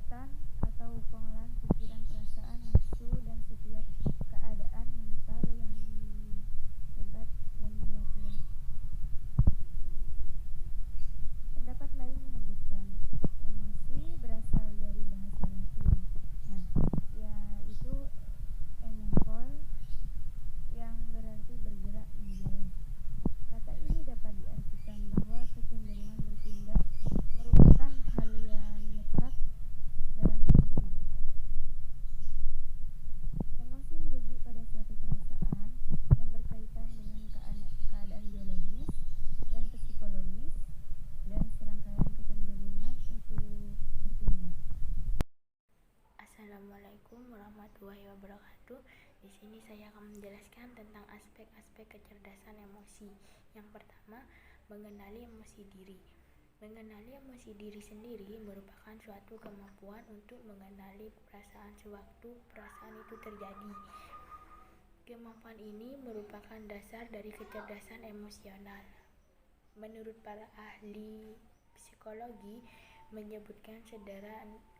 kekuatan atau pengolahan pikiran, perasaan, nafsu, dan setiap keadaan mental yang hebat dan luar. Pendapat lain menyebutkan emosi berasal dari bahasa Latin, yaitu emovol, yang berarti bergerak menjauh. Kata ini dapat diartikan bahwa kecenderungan bertindak merupakan hal yang mutlak dalam emosi. Emosi merujuk pada suatu perasaan yang berkaitan dengan keadaan biologis dan psikologis dan serangkaian kecenderungan untuk bertindak. Assalamualaikum warahmatullahi wabarakatuh. Di sini saya akan menjelaskan tentang aspek-aspek kecerdasan emosi. Yang pertama, mengenali emosi diri. Mengenali emosi diri sendiri merupakan suatu kemampuan untuk mengenali perasaan sewaktu perasaan itu terjadi. Kemampuan ini merupakan dasar dari kecerdasan emosional. Menurut para ahli psikologi, menyebutkan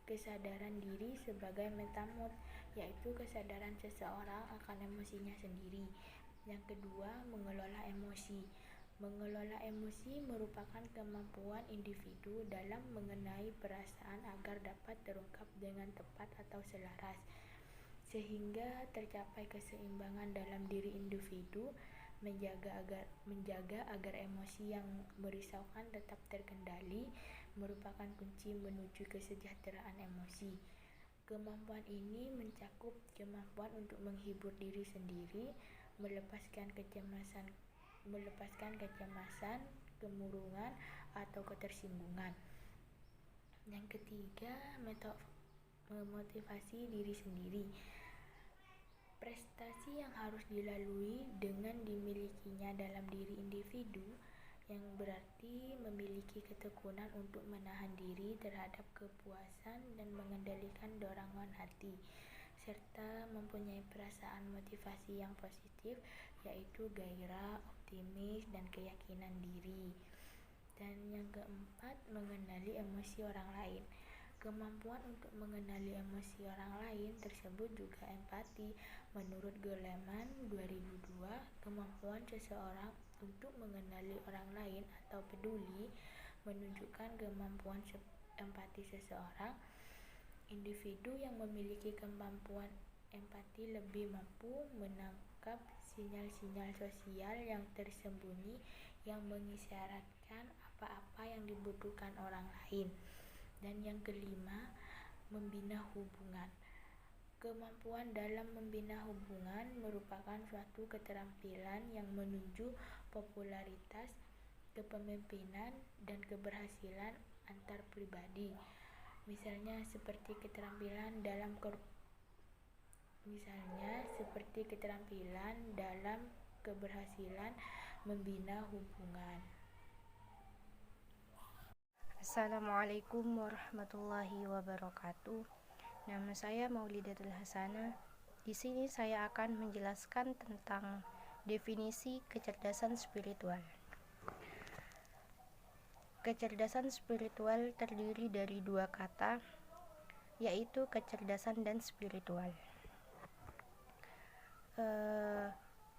kesadaran diri sebagai metamod, yaitu kesadaran seseorang akan emosinya sendiri. Yang kedua, mengelola emosi. Mengelola emosi merupakan kemampuan individu dalam mengenai perasaan agar dapat terungkap dengan tepat atau selaras, sehingga tercapai keseimbangan dalam diri individu. Menjaga agar emosi yang merisaukan tetap terkendali merupakan kunci menuju kesejahteraan emosi. Kemampuan ini mencakup kemampuan untuk menghibur diri sendiri, melepaskan kecemasan, kemurungan, atau ketersinggungan. Yang ketiga, memotivasi diri sendiri. Prestasi yang harus dilalui dengan dimilikinya dalam diri individu, yang berarti memiliki ketekunan untuk menahan diri terhadap kepuasan dan mengendalikan dorongan hati, serta mempunyai perasaan motivasi yang positif, yaitu gairah, optimis, dan keyakinan diri. Dan yang keempat, mengenali emosi orang lain. Kemampuan untuk mengenali emosi orang lain tersebut juga empati. Menurut Goleman 2002, kemampuan seseorang untuk mengenali orang lain atau peduli menunjukkan kemampuan empati seseorang. Individu yang memiliki kemampuan empati lebih mampu menangkap sinyal-sinyal sosial yang tersembunyi yang mengisyaratkan apa-apa yang dibutuhkan orang lain. Dan yang kelima, membina hubungan. Keampuan dalam membina hubungan merupakan suatu keterampilan yang menuju popularitas, kepemimpinan, dan keberhasilan antar pribadi. Misalnya seperti keterampilan dalam keberhasilan membina hubungan. Assalamualaikum warahmatullahi wabarakatuh. Nama saya Maulidatul Hasanah. Di sini saya akan menjelaskan tentang definisi kecerdasan spiritual. Kecerdasan spiritual terdiri dari dua kata, yaitu kecerdasan dan spiritual.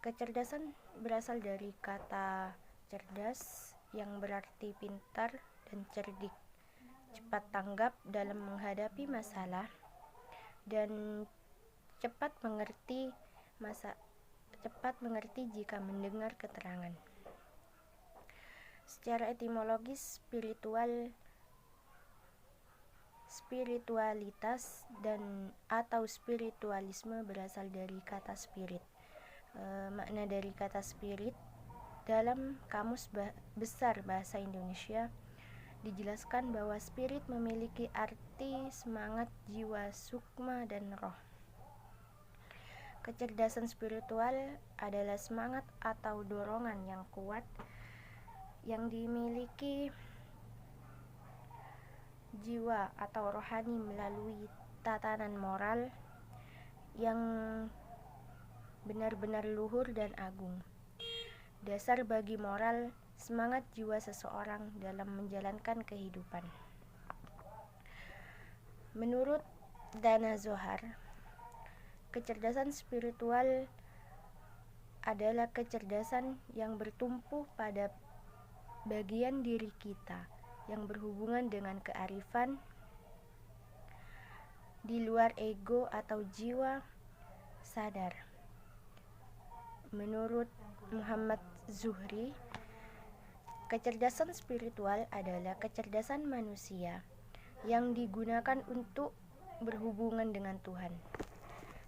Kecerdasan berasal dari kata cerdas yang berarti pintar dan cerdik, cepat tanggap dalam menghadapi masalah, dan cepat mengerti jika mendengar keterangan. Secara etimologis, spiritualitas dan atau spiritualisme berasal dari kata spirit. Makna dari kata spirit dalam Kamus Besar Bahasa Indonesia dijelaskan bahwa spirit memiliki arti semangat, jiwa, sukma, dan roh. Kecerdasan spiritual adalah semangat atau dorongan yang kuat yang dimiliki jiwa atau rohani melalui tatanan moral yang benar-benar luhur dan agung. Dasar bagi moral, semangat jiwa seseorang dalam menjalankan kehidupan. Menurut Dana Zohar, kecerdasan spiritual adalah kecerdasan yang bertumpu pada bagian diri kita yang berhubungan dengan kearifan di luar ego atau jiwa sadar. Menurut Muhammad Zuhri, kecerdasan spiritual adalah kecerdasan manusia yang digunakan untuk berhubungan dengan Tuhan.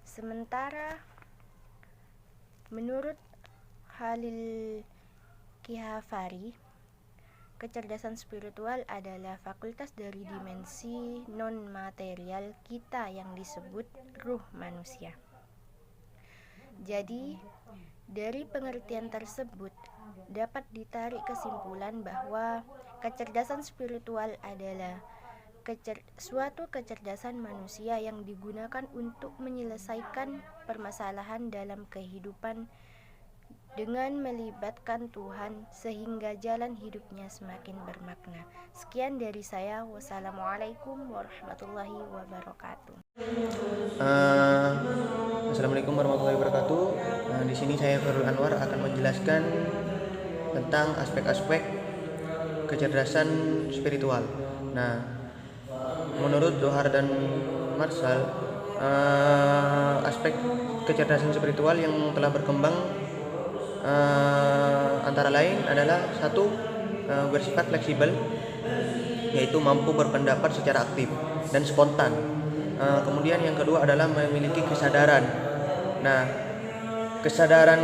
Sementara menurut Khalil Kihafari, kecerdasan spiritual adalah fakultas dari dimensi non-material kita yang disebut ruh manusia. Jadi, dari pengertian tersebut dapat ditarik kesimpulan bahwa kecerdasan spiritual adalah suatu kecerdasan manusia yang digunakan untuk menyelesaikan permasalahan dalam kehidupan dengan melibatkan Tuhan sehingga jalan hidupnya semakin bermakna. Sekian dari saya. Wassalamualaikum warahmatullahi wabarakatuh. Assalamualaikum warahmatullahi wabarakatuh. Di sini saya Khairul Anwar akan menjelaskan tentang aspek-aspek kecerdasan spiritual. Nah, menurut Zohar dan Marshall, aspek kecerdasan spiritual yang telah berkembang antara lain adalah satu, bersifat fleksibel, yaitu mampu berpendapat secara aktif dan spontan. Kemudian yang kedua adalah memiliki kesadaran. Nah, kesadaran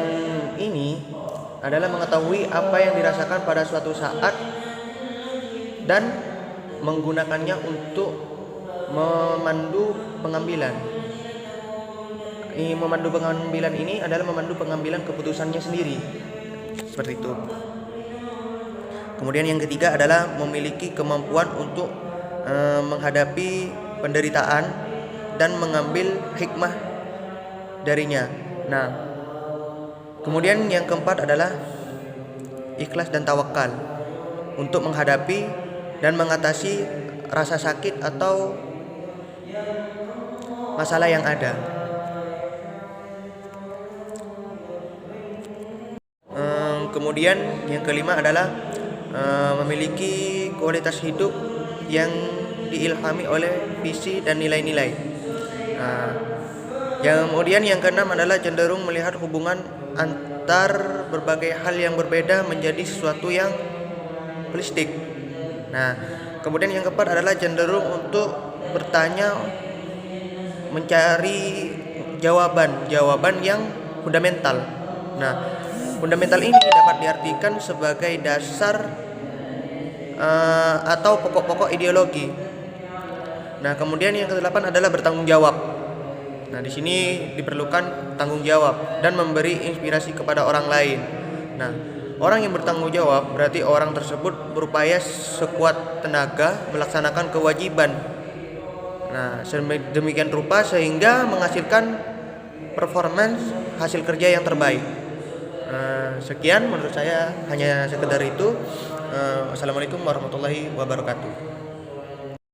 ini adalah mengetahui apa yang dirasakan pada suatu saat dan menggunakannya untuk memandu pengambilan. Memandu pengambilan ini adalah memandu pengambilan keputusannya sendiri, seperti itu. Kemudian yang ketiga adalah memiliki kemampuan untuk menghadapi penderitaan dan mengambil hikmah darinya. Nah, kemudian yang keempat adalah ikhlas dan tawakal untuk menghadapi dan mengatasi rasa sakit atau masalah yang ada. Kemudian yang kelima adalah memiliki kualitas hidup yang diilhami oleh visi dan nilai-nilai. Kemudian yang keenam adalah cenderung melihat hubungan antar berbagai hal yang berbeda menjadi sesuatu yang holistik. Nah, kemudian yang keempat adalah cenderung untuk bertanya, mencari jawaban yang fundamental. Nah, fundamental ini dapat diartikan sebagai dasar atau pokok-pokok ideologi. Nah, kemudian yang kedelapan adalah bertanggung jawab. Nah, di sini diperlukan tanggung jawab dan memberi inspirasi kepada orang lain. Nah, orang yang bertanggung jawab berarti orang tersebut berupaya sekuat tenaga melaksanakan kewajiban. Nah, demikian rupa sehingga menghasilkan performance hasil kerja yang terbaik. Sekian menurut saya, hanya sekedar itu. Wassalamualaikum warahmatullahi wabarakatuh.